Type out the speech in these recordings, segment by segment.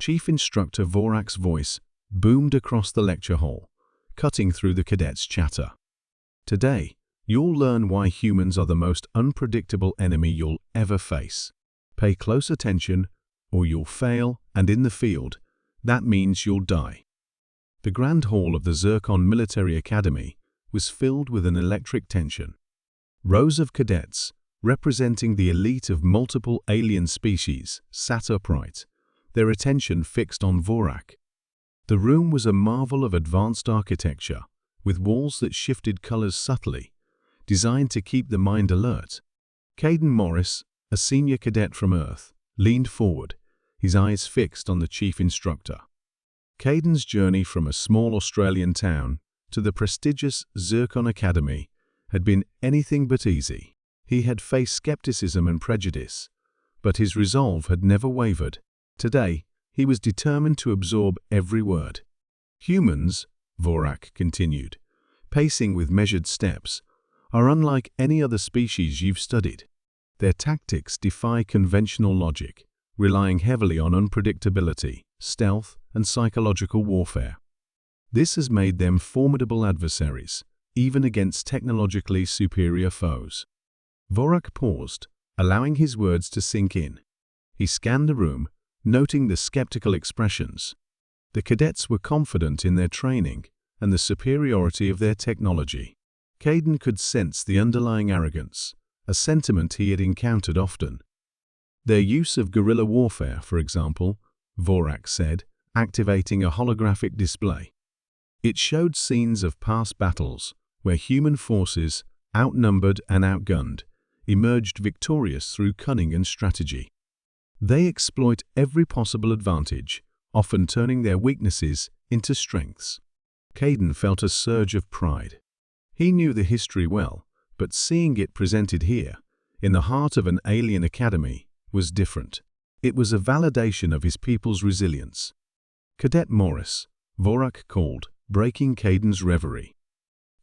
Chief Instructor Vorak's voice boomed across the lecture hall, cutting through the cadets' chatter. Today, you'll learn why humans are the most unpredictable enemy you'll ever face. Pay close attention, or you'll fail, and in the field, that means you'll die. The grand hall of the Zircon Military Academy was filled with an electric tension. Rows of cadets, representing the elite of multiple alien species, sat upright, their attention fixed on Vorak. The room was a marvel of advanced architecture, with walls that shifted colors subtly, designed to keep the mind alert. Caden Morris, a senior cadet from Earth, leaned forward, his eyes fixed on the chief instructor. Caden's journey from a small Australian town to the prestigious Zircon Academy had been anything but easy. He had faced skepticism and prejudice, but his resolve had never wavered. Today, he was determined to absorb every word. Humans, Vorak continued, pacing with measured steps, are unlike any other species you've studied. Their tactics defy conventional logic, relying heavily on unpredictability, stealth, and psychological warfare. This has made them formidable adversaries, even against technologically superior foes. Vorak paused, allowing his words to sink in. He scanned the room, noting the skeptical expressions. The cadets were confident in their training and the superiority of their technology. Caden could sense the underlying arrogance, a sentiment he had encountered often. Their use of guerrilla warfare, for example, Vorak said, activating a holographic display. It showed scenes of past battles where human forces, outnumbered and outgunned, emerged victorious through cunning and strategy. They exploit every possible advantage, often turning their weaknesses into strengths. Caden felt a surge of pride. He knew the history well, but seeing it presented here, in the heart of an alien academy, was different. It was a validation of his people's resilience. Cadet Morris, Vorak called, breaking Caden's reverie.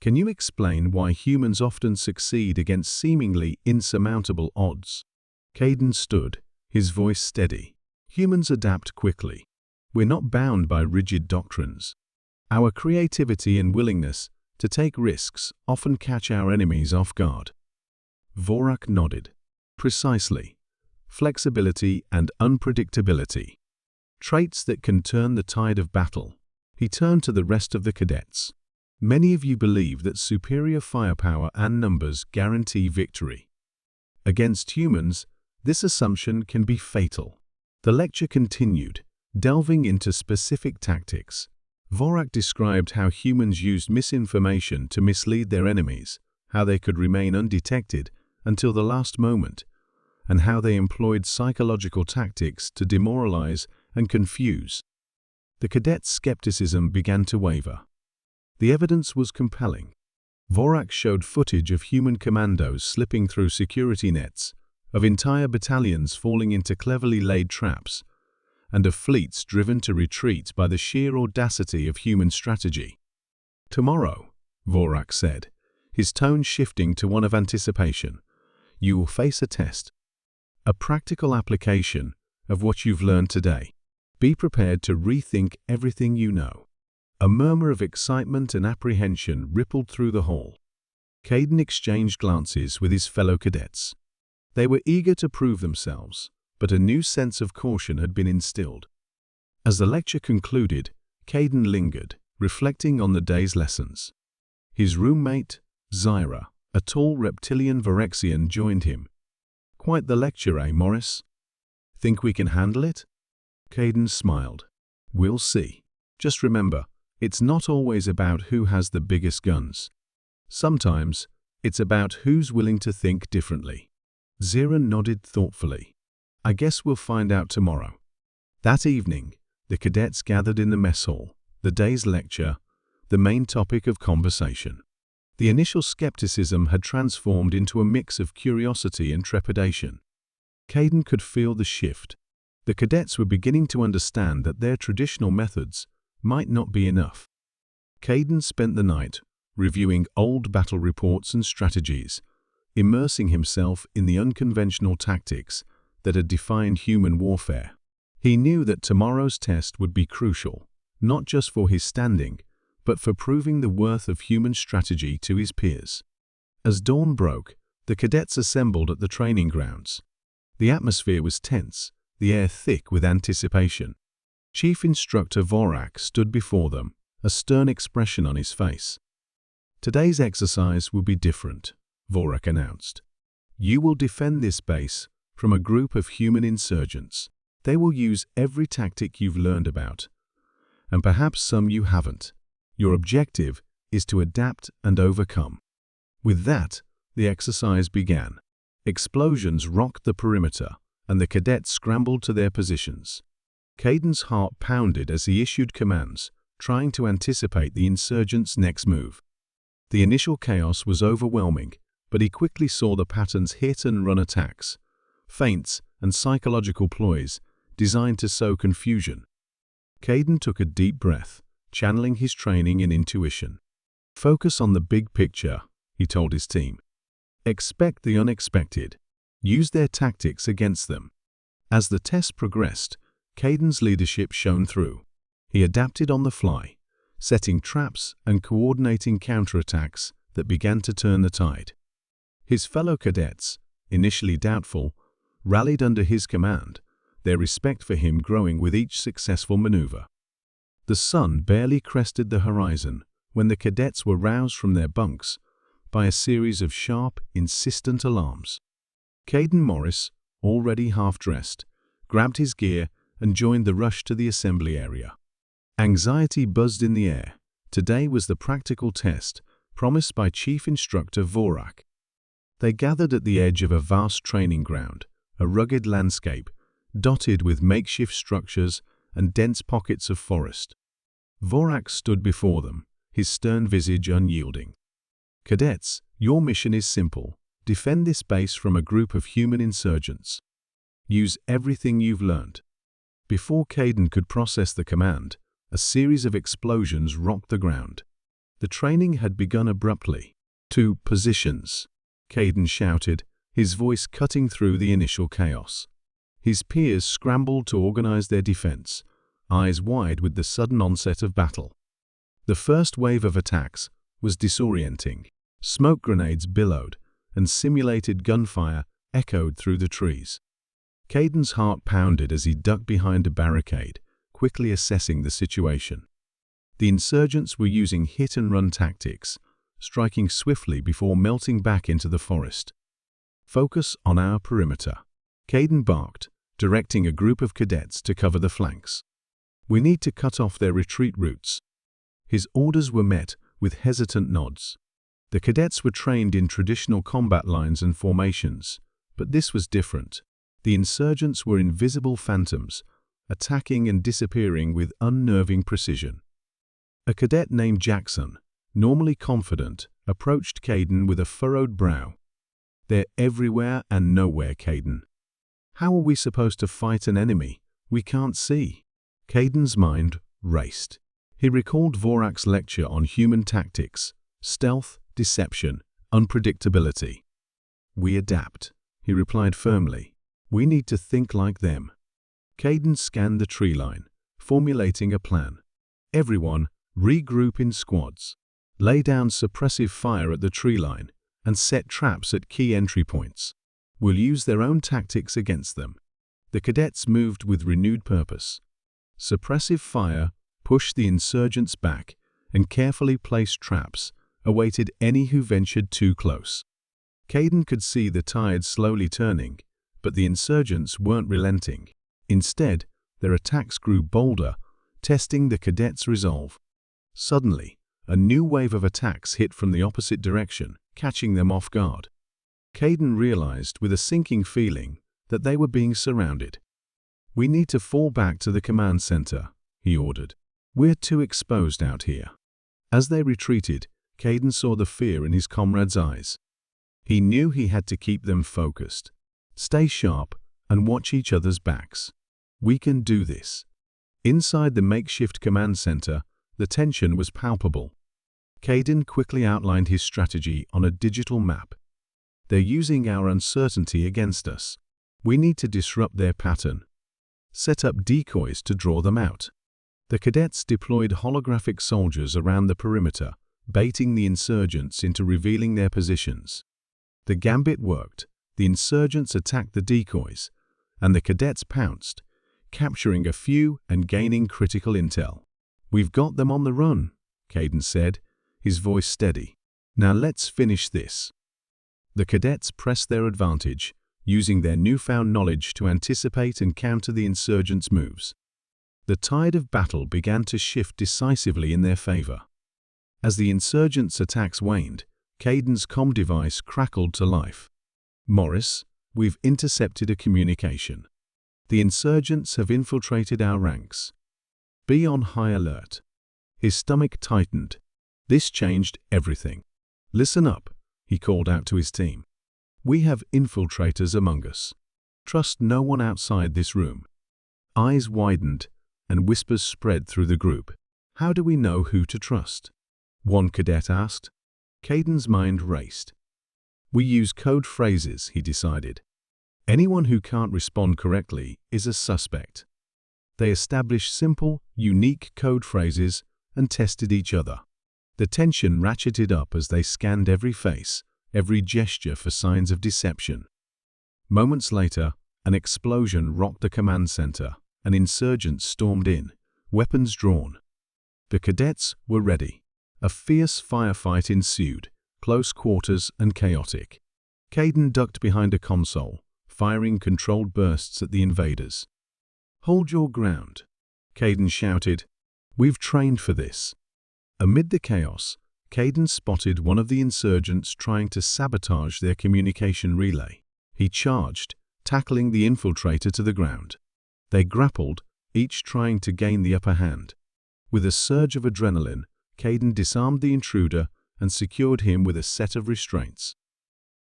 Can you explain why humans often succeed against seemingly insurmountable odds? Caden stood, his voice steady. Humans adapt quickly. We're not bound by rigid doctrines. Our creativity and willingness to take risks often catch our enemies off guard. Vorak nodded. Precisely. Flexibility and unpredictability. Traits that can turn the tide of battle. He turned to the rest of the cadets. Many of you believe that superior firepower and numbers guarantee victory. Against humans, this assumption can be fatal. The lecture continued, delving into specific tactics. Vorak described how humans used misinformation to mislead their enemies, how they could remain undetected until the last moment, and how they employed psychological tactics to demoralize and confuse. The cadets' skepticism began to waver. The evidence was compelling. Vorak showed footage of human commandos slipping through security nets, of entire battalions falling into cleverly laid traps, and of fleets driven to retreat by the sheer audacity of human strategy. Tomorrow, Vorak said, his tone shifting to one of anticipation, you will face a test. A practical application of what you've learned today. Be prepared to rethink everything you know. A murmur of excitement and apprehension rippled through the hall. Caden exchanged glances with his fellow cadets. They were eager to prove themselves, but a new sense of caution had been instilled. As the lecture concluded, Caden lingered, reflecting on the day's lessons. His roommate, Zyra, a tall reptilian Vorexian, joined him. Quite the lecture, eh, Morris? Think we can handle it? Caden smiled. We'll see. Just remember, it's not always about who has the biggest guns. Sometimes, it's about who's willing to think differently. Zyra nodded thoughtfully. I guess we'll find out tomorrow. That evening, the cadets gathered in the mess hall, the day's lecture, the main topic of conversation. The initial skepticism had transformed into a mix of curiosity and trepidation. Caden could feel the shift. The cadets were beginning to understand that their traditional methods might not be enough. Caden spent the night reviewing old battle reports and strategies, immersing himself in the unconventional tactics that had defined human warfare. He knew that tomorrow's test would be crucial, not just for his standing, but for proving the worth of human strategy to his peers. As dawn broke, the cadets assembled at the training grounds. The atmosphere was tense, the air thick with anticipation. Chief Instructor Vorak stood before them, a stern expression on his face. "Today's exercise will be different," Vorak announced. "You will defend this base from a group of human insurgents. They will use every tactic you've learned about, and perhaps some you haven't. Your objective is to adapt and overcome." With that, the exercise began. Explosions rocked the perimeter, and the cadets scrambled to their positions. Caden's heart pounded as he issued commands, trying to anticipate the insurgents' next move. The initial chaos was overwhelming, but he quickly saw the pattern's hit-and-run attacks, feints, and psychological ploys designed to sow confusion. Caden took a deep breath, channeling his training and intuition. "Focus on the big picture," he told his team. "Expect the unexpected. Use their tactics against them." As the test progressed, Caden's leadership shone through. He adapted on the fly, setting traps and coordinating counterattacks that began to turn the tide. His fellow cadets, initially doubtful, rallied under his command, their respect for him growing with each successful maneuver. The sun barely crested the horizon when the cadets were roused from their bunks by a series of sharp, insistent alarms. Caden Morris, already half-dressed, grabbed his gear and joined the rush to the assembly area. Anxiety buzzed in the air. Today was the practical test promised by Chief Instructor Vorak. They gathered at the edge of a vast training ground, a rugged landscape, dotted with makeshift structures and dense pockets of forest. Vorak stood before them, his stern visage unyielding. "Cadets, your mission is simple. Defend this base from a group of human insurgents. Use everything you've learned." Before Caden could process the command, a series of explosions rocked the ground. The training had begun abruptly. "To positions," Caden shouted, his voice cutting through the initial chaos. His peers scrambled to organize their defense, eyes wide with the sudden onset of battle. The first wave of attacks was disorienting. Smoke grenades billowed, and simulated gunfire echoed through the trees. Caden's heart pounded as he ducked behind a barricade, quickly assessing the situation. The insurgents were using hit-and-run tactics, striking swiftly before melting back into the forest. "Focus on our perimeter," Caden barked, directing a group of cadets to cover the flanks. "We need to cut off their retreat routes." His orders were met with hesitant nods. The cadets were trained in traditional combat lines and formations, but this was different. The insurgents were invisible phantoms, attacking and disappearing with unnerving precision. A cadet named Jackson, normally confident, approached Caden with a furrowed brow. "They're everywhere and nowhere, Caden. How are we supposed to fight an enemy we can't see?" Caden's mind raced. He recalled Vorak's lecture on human tactics, stealth, deception, unpredictability. "We adapt," he replied firmly. "We need to think like them." Caden scanned the tree line, formulating a plan. "Everyone, regroup in squads. Lay down suppressive fire at the tree line and set traps at key entry points. We'll use their own tactics against them." The cadets moved with renewed purpose. Suppressive fire pushed the insurgents back, and carefully placed traps awaited any who ventured too close. Caden could see the tide slowly turning, but the insurgents weren't relenting. Instead, their attacks grew bolder, testing the cadets' resolve. Suddenly, a new wave of attacks hit from the opposite direction, catching them off guard. Caden realized with a sinking feeling that they were being surrounded. "We need to fall back to the command center," he ordered. "We're too exposed out here." As they retreated, Caden saw the fear in his comrades' eyes. He knew he had to keep them focused. "Stay sharp and watch each other's backs. We can do this." Inside the makeshift command center, the tension was palpable. Caden quickly outlined his strategy on a digital map. "They're using our uncertainty against us. We need to disrupt their pattern." set up decoys to draw them out. The cadets deployed holographic soldiers around the perimeter, baiting the insurgents into revealing their positions. The gambit worked. The insurgents attacked the decoys, and the cadets pounced, capturing a few and gaining critical intel. "We've got them on the run," Caden said, his voice steady. "Now let's finish this." The cadets pressed their advantage, using their newfound knowledge to anticipate and counter the insurgents' moves. The tide of battle began to shift decisively in their favor. As the insurgents' attacks waned, Caden's comm device crackled to life. "Morris, we've intercepted a communication. The insurgents have infiltrated our ranks. Be on high alert." His stomach tightened. This changed everything. "Listen up," he called out to his team. "We have infiltrators among us. Trust no one outside this room." Eyes widened, and whispers spread through the group. "How do we know who to trust?" one cadet asked. Caden's mind raced. "We use code phrases," he decided. "Anyone who can't respond correctly is a suspect." They established simple, unique code phrases and tested each other. The tension ratcheted up as they scanned every face, every gesture for signs of deception. Moments later, an explosion rocked the command center, and insurgents stormed in, weapons drawn. The cadets were ready. A fierce firefight ensued, close quarters and chaotic. Caden ducked behind a console, firing controlled bursts at the invaders. "Hold your ground," Caden shouted. "We've trained for this." Amid the chaos, Caden spotted one of the insurgents trying to sabotage their communication relay. He charged, tackling the infiltrator to the ground. They grappled, each trying to gain the upper hand. With a surge of adrenaline, Caden disarmed the intruder and secured him with a set of restraints.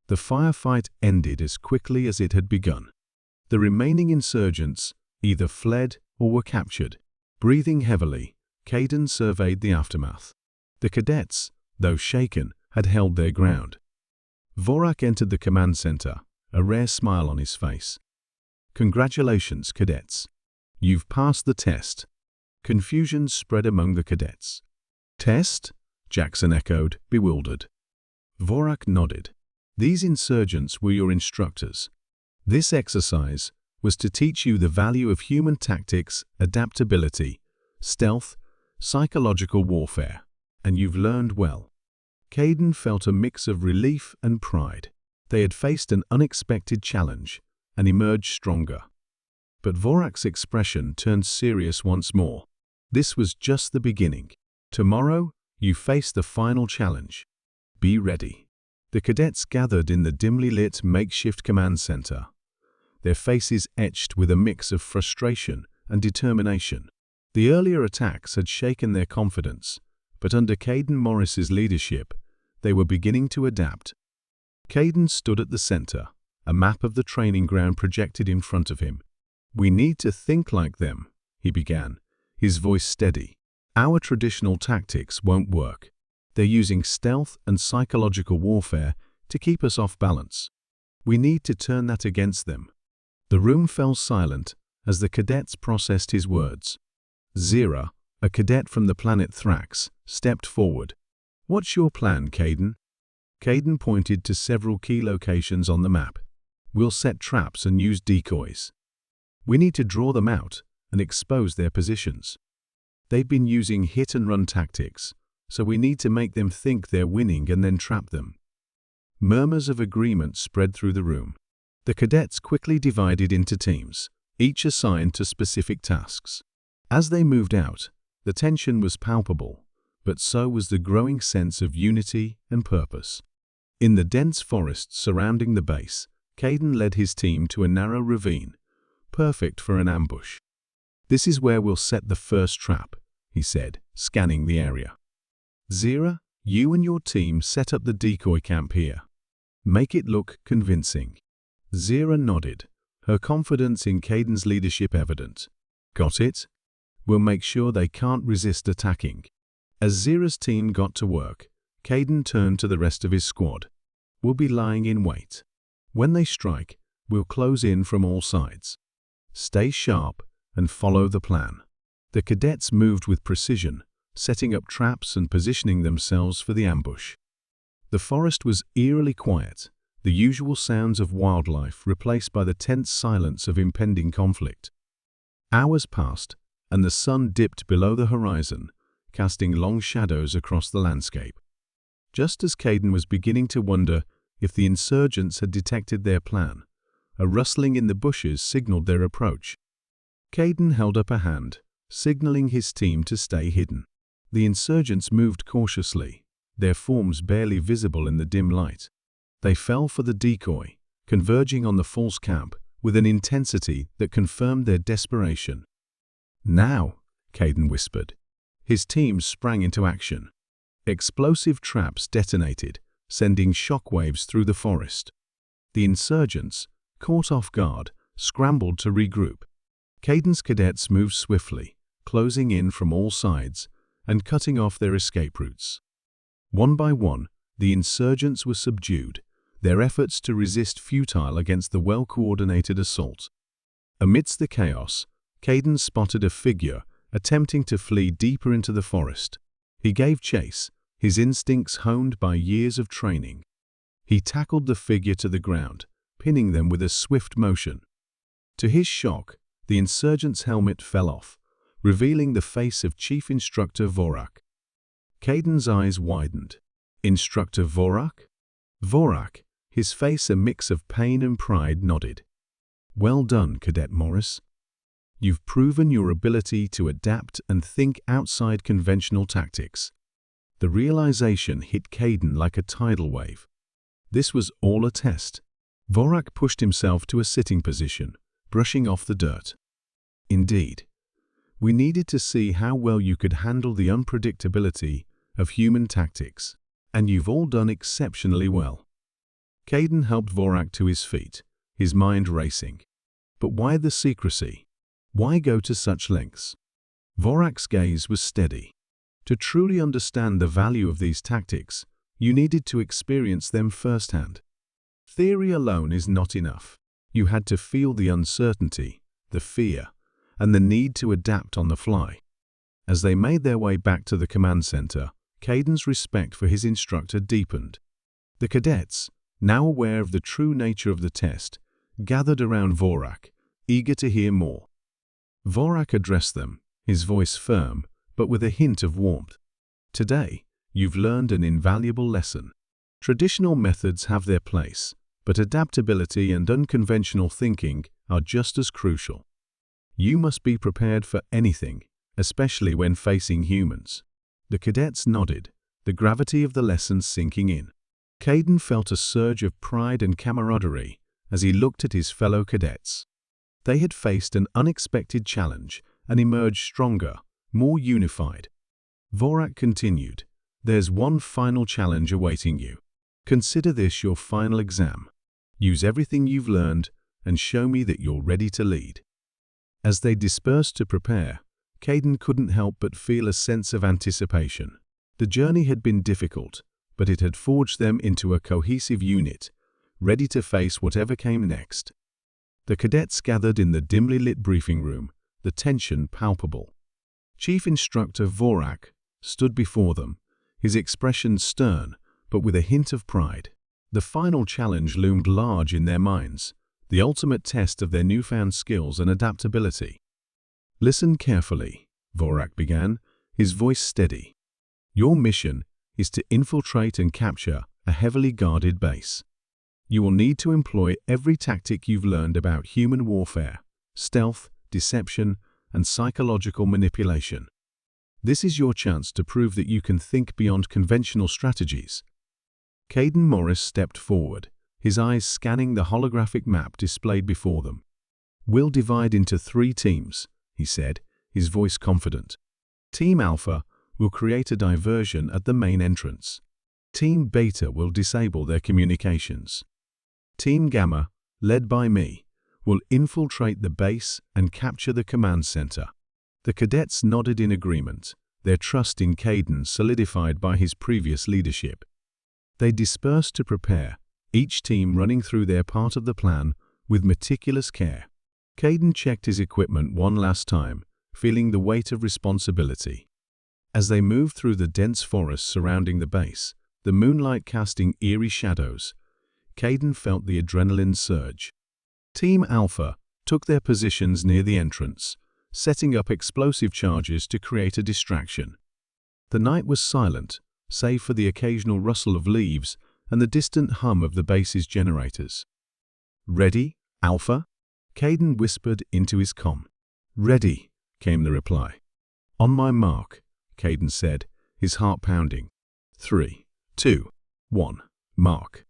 The firefight ended as quickly as it had begun. The remaining insurgents either fled or were captured. Breathing heavily, Caden surveyed the aftermath. The cadets, though shaken, had held their ground. Vorak entered the command center, a rare smile on his face. "Congratulations, cadets. You've passed the test." Confusion spread among the cadets. "Test?" Jackson echoed, bewildered. Vorak nodded. "These insurgents were your instructors. This exercise was to teach you the value of human tactics, adaptability, stealth, psychological warfare, and you've learned well." Caden felt a mix of relief and pride. They had faced an unexpected challenge and emerged stronger. But Vorak's expression turned serious once more. This was just the beginning. "Tomorrow, you face the final challenge. Be ready." The cadets gathered in the dimly lit makeshift command center, their faces etched with a mix of frustration and determination. The earlier attacks had shaken their confidence, but under Caden Morris's leadership, they were beginning to adapt. Caden stood at the center, a map of the training ground projected in front of him. "We need to think like them," he began, his voice steady. "Our traditional tactics won't work. They're using stealth and psychological warfare to keep us off balance. We need to turn that against them." The room fell silent as the cadets processed his words. Zira, a cadet from the planet Thrax, stepped forward. "What's your plan, Caden?" Caden pointed to several key locations on the map. "We'll set traps and use decoys. We need to draw them out and expose their positions. They've been using hit-and-run tactics, so we need to make them think they're winning and then trap them." Murmurs of agreement spread through the room. The cadets quickly divided into teams, each assigned to specific tasks. As they moved out, the tension was palpable, but so was the growing sense of unity and purpose. In the dense forest surrounding the base, Caden led his team to a narrow ravine, perfect for an ambush. "This is where we'll set the first trap," he said, scanning the area. "Zira, you and your team set up the decoy camp here. Make it look convincing." Zira nodded, her confidence in Caden's leadership evident. "Got it? We'll make sure they can't resist attacking." As Zira's team got to work, Caden turned to the rest of his squad. "We'll be lying in wait. When they strike, we'll close in from all sides. Stay sharp and follow the plan. The cadets moved with precision, setting up traps and positioning themselves for the ambush. The forest was eerily quiet, the usual sounds of wildlife replaced by the tense silence of impending conflict. Hours passed, and the sun dipped below the horizon, casting long shadows across the landscape. Just as Caden was beginning to wonder if the insurgents had detected their plan, a rustling in the bushes signaled their approach. Caden held up a hand, signaling his team to stay hidden. The insurgents moved cautiously, their forms barely visible in the dim light. They fell for the decoy, converging on the false camp with an intensity that confirmed their desperation. "Now," Caden whispered. His team sprang into action. Explosive traps detonated, sending shockwaves through the forest. The insurgents, caught off guard, scrambled to regroup. Caden's cadets moved swiftly, closing in from all sides and cutting off their escape routes. One by one, the insurgents were subdued, their efforts to resist futile against the well-coordinated assault. Amidst the chaos, Caden spotted a figure attempting to flee deeper into the forest. He gave chase, his instincts honed by years of training. He tackled the figure to the ground, pinning them with a swift motion. To his shock, the insurgent's helmet fell off, revealing the face of Chief Instructor Vorak. Caden's eyes widened. "Instructor Vorak?" Vorak, his face a mix of pain and pride, nodded. "Well done, Cadet Morris. You've proven your ability to adapt and think outside conventional tactics." The realization hit Caden like a tidal wave. This was all a test. Vorak pushed himself to a sitting position, brushing off the dirt. "Indeed. We needed to see how well you could handle the unpredictability of human tactics, and you've all done exceptionally well." Caden helped Vorak to his feet, his mind racing. But why the secrecy? Why go to such lengths? Vorak's gaze was steady. To truly understand the value of these tactics, you needed to experience them firsthand. Theory alone is not enough. You had to feel the uncertainty, the fear, and the need to adapt on the fly. As they made their way back to the command center, Caden's respect for his instructor deepened. The cadets, now aware of the true nature of the test, gathered around Vorak, eager to hear more. Vorak addressed them, his voice firm, but with a hint of warmth. "Today, you've learned an invaluable lesson. Traditional methods have their place, but adaptability and unconventional thinking are just as crucial. You must be prepared for anything, especially when facing humans." The cadets nodded, the gravity of the lesson sinking in. Caden felt a surge of pride and camaraderie as he looked at his fellow cadets. They had faced an unexpected challenge and emerged stronger, more unified. Vorak continued, "There's one final challenge awaiting you. Consider this your final exam. Use everything you've learned and show me that you're ready to lead." As they dispersed to prepare, Caden couldn't help but feel a sense of anticipation. The journey had been difficult, but it had forged them into a cohesive unit, ready to face whatever came next. The cadets gathered in the dimly lit briefing room, the tension palpable. Chief Instructor Vorak stood before them, his expression stern, but with a hint of pride. The final challenge loomed large in their minds, the ultimate test of their newfound skills and adaptability. "Listen carefully," Vorak began, his voice steady. "Your mission is to infiltrate and capture a heavily guarded base. You will need to employ every tactic you've learned about human warfare, stealth, deception, and psychological manipulation. This is your chance to prove that you can think beyond conventional strategies." Caden Morris stepped forward, his eyes scanning the holographic map displayed before them. "We'll divide into 3 teams," he said, his voice confident. "Team Alpha will create a diversion at the main entrance. Team Beta will disable their communications. Team Gamma, led by me, will infiltrate the base and capture the command center." The cadets nodded in agreement, their trust in Caden solidified by his previous leadership. They dispersed to prepare, each team running through their part of the plan with meticulous care. Caden checked his equipment one last time, feeling the weight of responsibility. As they moved through the dense forest surrounding the base, the moonlight casting eerie shadows, Caden felt the adrenaline surge. Team Alpha took their positions near the entrance, setting up explosive charges to create a distraction. The night was silent, save for the occasional rustle of leaves and the distant hum of the base's generators. "Ready, Alpha?" Caden whispered into his comm. "Ready," came the reply. "On my mark," Caden said, his heart pounding. 3, 2, 1, mark.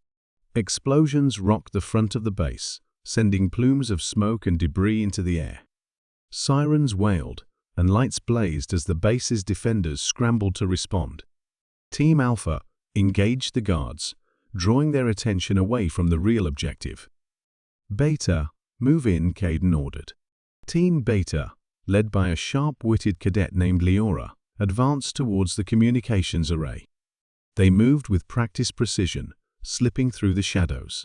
Explosions rocked the front of the base, sending plumes of smoke and debris into the air. Sirens wailed, and lights blazed as the base's defenders scrambled to respond. Team Alpha engaged the guards, drawing their attention away from the real objective. "Beta, move in," Caden ordered. Team Beta, led by a sharp-witted cadet named Leora, advanced towards the communications array. They moved with practiced precision, slipping through the shadows.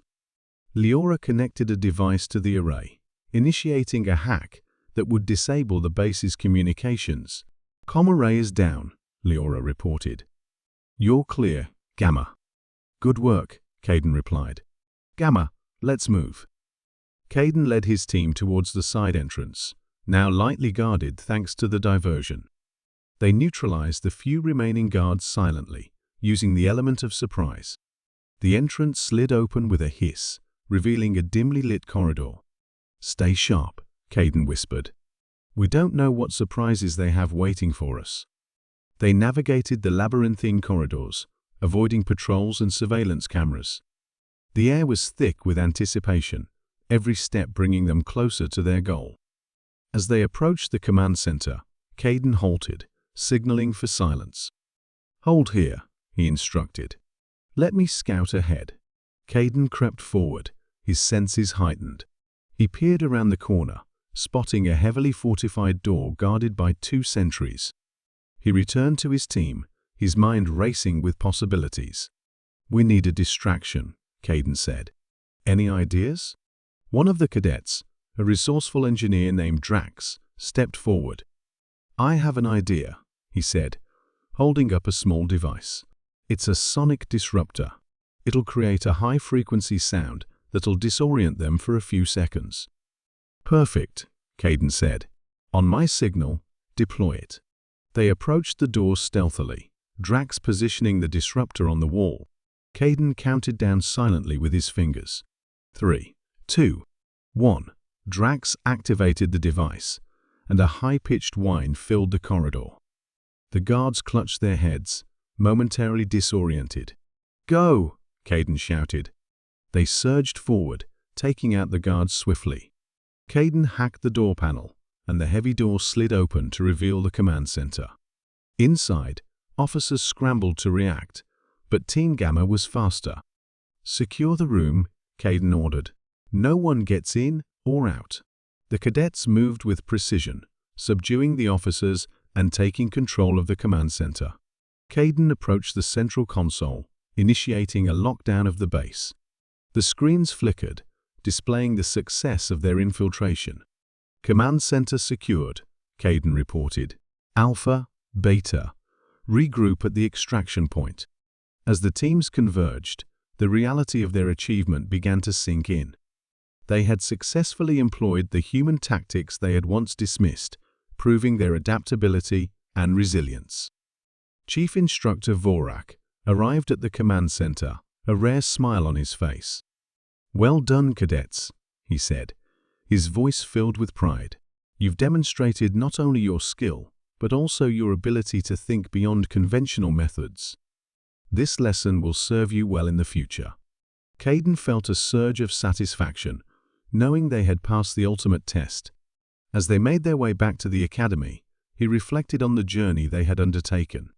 Leora connected a device to the array, initiating a hack that would disable the base's communications. "Comm array is down," Leora reported. "You're clear, Gamma." "Good work," Caden replied. "Gamma, let's move." Caden led his team towards the side entrance, now lightly guarded thanks to the diversion. They neutralized the few remaining guards silently, using the element of surprise. The entrance slid open with a hiss, revealing a dimly lit corridor. "Stay sharp," Caden whispered. "We don't know what surprises they have waiting for us." They navigated the labyrinthine corridors, avoiding patrols and surveillance cameras. The air was thick with anticipation, every step bringing them closer to their goal. As they approached the command center, Caden halted, signaling for silence. "Hold here," he instructed. "Let me scout ahead." Caden crept forward, his senses heightened. He peered around the corner, spotting a heavily fortified door guarded by 2 sentries. He returned to his team, his mind racing with possibilities. "We need a distraction," Caden said. "Any ideas?" One of the cadets, a resourceful engineer named Drax, stepped forward. "I have an idea," he said, holding up a small device. "It's a sonic disruptor. It'll create a high-frequency sound that'll disorient them for a few seconds." "Perfect," Caden said. "On my signal, deploy it." They approached the door stealthily, Drax positioning the disruptor on the wall. Caden counted down silently with his fingers. 3, 2, 1. Drax activated the device, and a high-pitched whine filled the corridor. The guards clutched their heads, momentarily disoriented. "Go!" Caden shouted. They surged forward, taking out the guards swiftly. Caden hacked the door panel, and the heavy door slid open to reveal the command center. Inside, officers scrambled to react, but Team Gamma was faster. "Secure the room," Caden ordered. "No one gets in or out." The cadets moved with precision, subduing the officers and taking control of the command center. Caden approached the central console, initiating a lockdown of the base. The screens flickered, displaying the success of their infiltration. "Command center secured," Caden reported. "Alpha, Beta, regroup at the extraction point." As the teams converged, the reality of their achievement began to sink in. They had successfully employed the human tactics they had once dismissed, proving their adaptability and resilience. Chief Instructor Vorak arrived at the command center, a rare smile on his face. "Well done, cadets," he said, his voice filled with pride. "You've demonstrated not only your skill, but also your ability to think beyond conventional methods. This lesson will serve you well in the future." Caden felt a surge of satisfaction, knowing they had passed the ultimate test. As they made their way back to the academy, he reflected on the journey they had undertaken.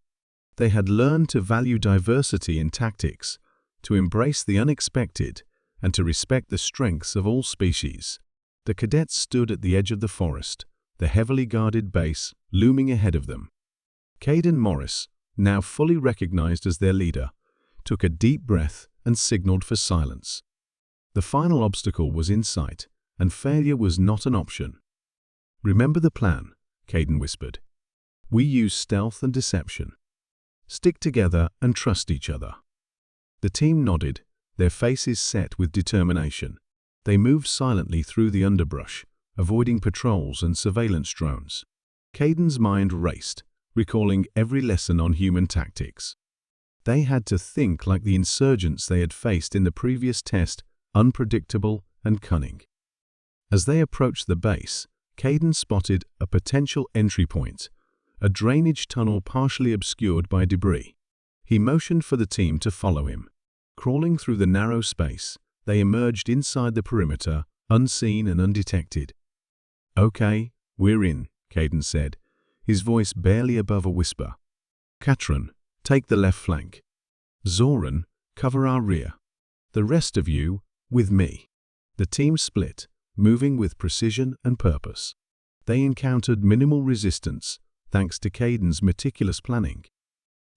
They had learned to value diversity in tactics, to embrace the unexpected, and to respect the strengths of all species. The cadets stood at the edge of the forest, the heavily guarded base looming ahead of them. Caden Morris, now fully recognized as their leader, took a deep breath and signaled for silence. The final obstacle was in sight, and failure was not an option. "Remember the plan," Caden whispered. "We use stealth and deception. Stick together and trust each other." The team nodded, their faces set with determination. They moved silently through the underbrush, avoiding patrols and surveillance drones. Caden's mind raced, recalling every lesson on human tactics. They had to think like the insurgents they had faced in the previous test, unpredictable and cunning. As they approached the base, Caden spotted a potential entry point, a drainage tunnel partially obscured by debris. He motioned for the team to follow him. Crawling through the narrow space, they emerged inside the perimeter, unseen and undetected. "Okay, we're in," Caden said, his voice barely above a whisper. "Katrin, take the left flank. Zoran, cover our rear. The rest of you, with me." The team split, moving with precision and purpose. They encountered minimal resistance, thanks to Caden's meticulous planning.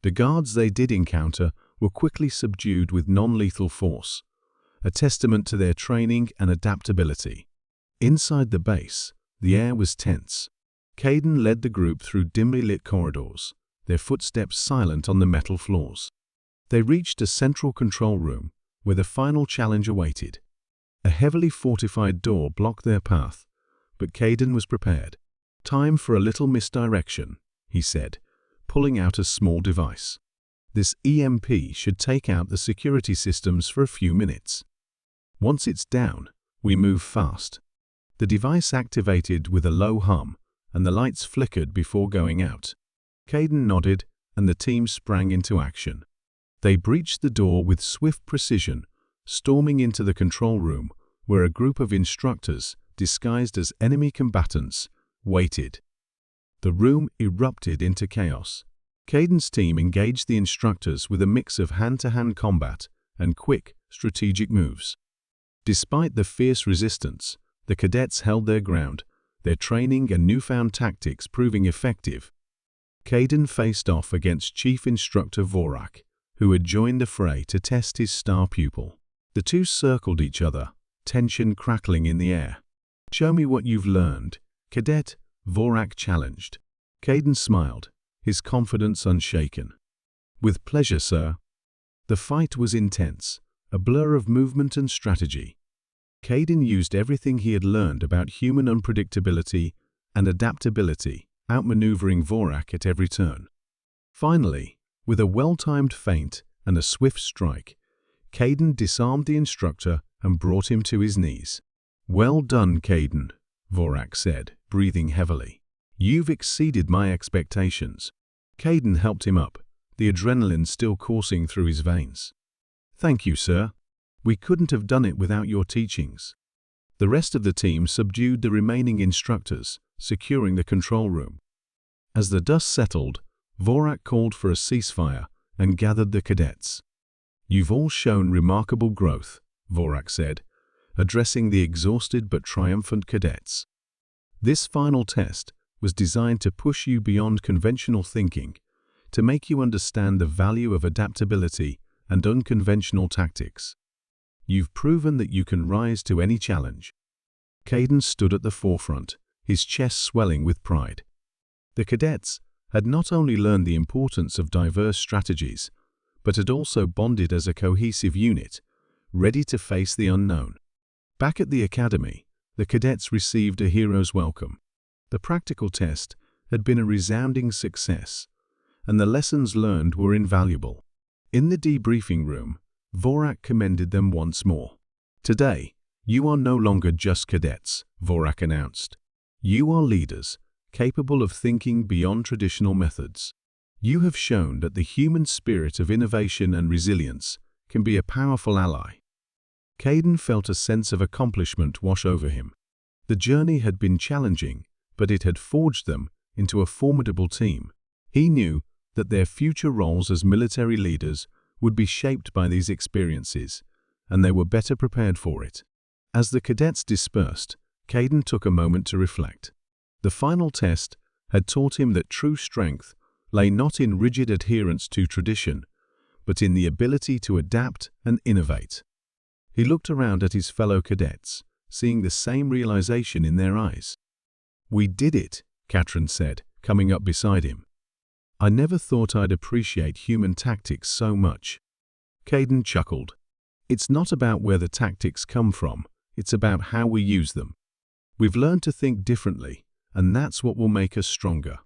The guards they did encounter were quickly subdued with non-lethal force, a testament to their training and adaptability. Inside the base, the air was tense. Caden led the group through dimly lit corridors, their footsteps silent on the metal floors. They reached a central control room, where the final challenge awaited. A heavily fortified door blocked their path, but Caden was prepared. "Time for a little misdirection," he said, pulling out a small device. "This EMP should take out the security systems for a few minutes. Once it's down, we move fast." The device activated with a low hum, and the lights flickered before going out. Caden nodded, and the team sprang into action. They breached the door with swift precision, storming into the control room, where a group of instructors, disguised as enemy combatants, waited. The room erupted into chaos. Caden's team engaged the instructors with a mix of hand-to-hand combat and quick, strategic moves. Despite the fierce resistance, the cadets held their ground, their training and newfound tactics proving effective. Caden faced off against Chief Instructor Vorak, who had joined the fray to test his star pupil. The two circled each other, tension crackling in the air. "Show me what you've learned, Cadet," Vorak challenged. Caden smiled, his confidence unshaken. "With pleasure, sir." The fight was intense, a blur of movement and strategy. Caden used everything he had learned about human unpredictability and adaptability, outmaneuvering Vorak at every turn. Finally, with a well-timed feint and a swift strike, Caden disarmed the instructor and brought him to his knees. "Well done, Caden," Vorak said, breathing heavily. "You've exceeded my expectations." Caden helped him up, the adrenaline still coursing through his veins. "Thank you, sir. We couldn't have done it without your teachings." The rest of the team subdued the remaining instructors, securing the control room. As the dust settled, Vorak called for a ceasefire and gathered the cadets. "You've all shown remarkable growth," Vorak said, addressing the exhausted but triumphant cadets. "This final test was designed to push you beyond conventional thinking, to make you understand the value of adaptability and unconventional tactics. You've proven that you can rise to any challenge." Caden stood at the forefront, his chest swelling with pride. The cadets had not only learned the importance of diverse strategies, but had also bonded as a cohesive unit, ready to face the unknown. Back at the academy, the cadets received a hero's welcome. The practical test had been a resounding success, and the lessons learned were invaluable. In the debriefing room, Vorak commended them once more. "Today, you are no longer just cadets," Vorak announced. "You are leaders, capable of thinking beyond traditional methods. You have shown that the human spirit of innovation and resilience can be a powerful ally." Caden felt a sense of accomplishment wash over him. The journey had been challenging, but it had forged them into a formidable team. He knew that their future roles as military leaders would be shaped by these experiences, and they were better prepared for it. As the cadets dispersed, Caden took a moment to reflect. The final test had taught him that true strength lay not in rigid adherence to tradition, but in the ability to adapt and innovate. He looked around at his fellow cadets, seeing the same realization in their eyes. "We did it," Katrin said, coming up beside him. "I never thought I'd appreciate human tactics so much." Caden chuckled. "It's not about where the tactics come from, it's about how we use them. We've learned to think differently, and that's what will make us stronger."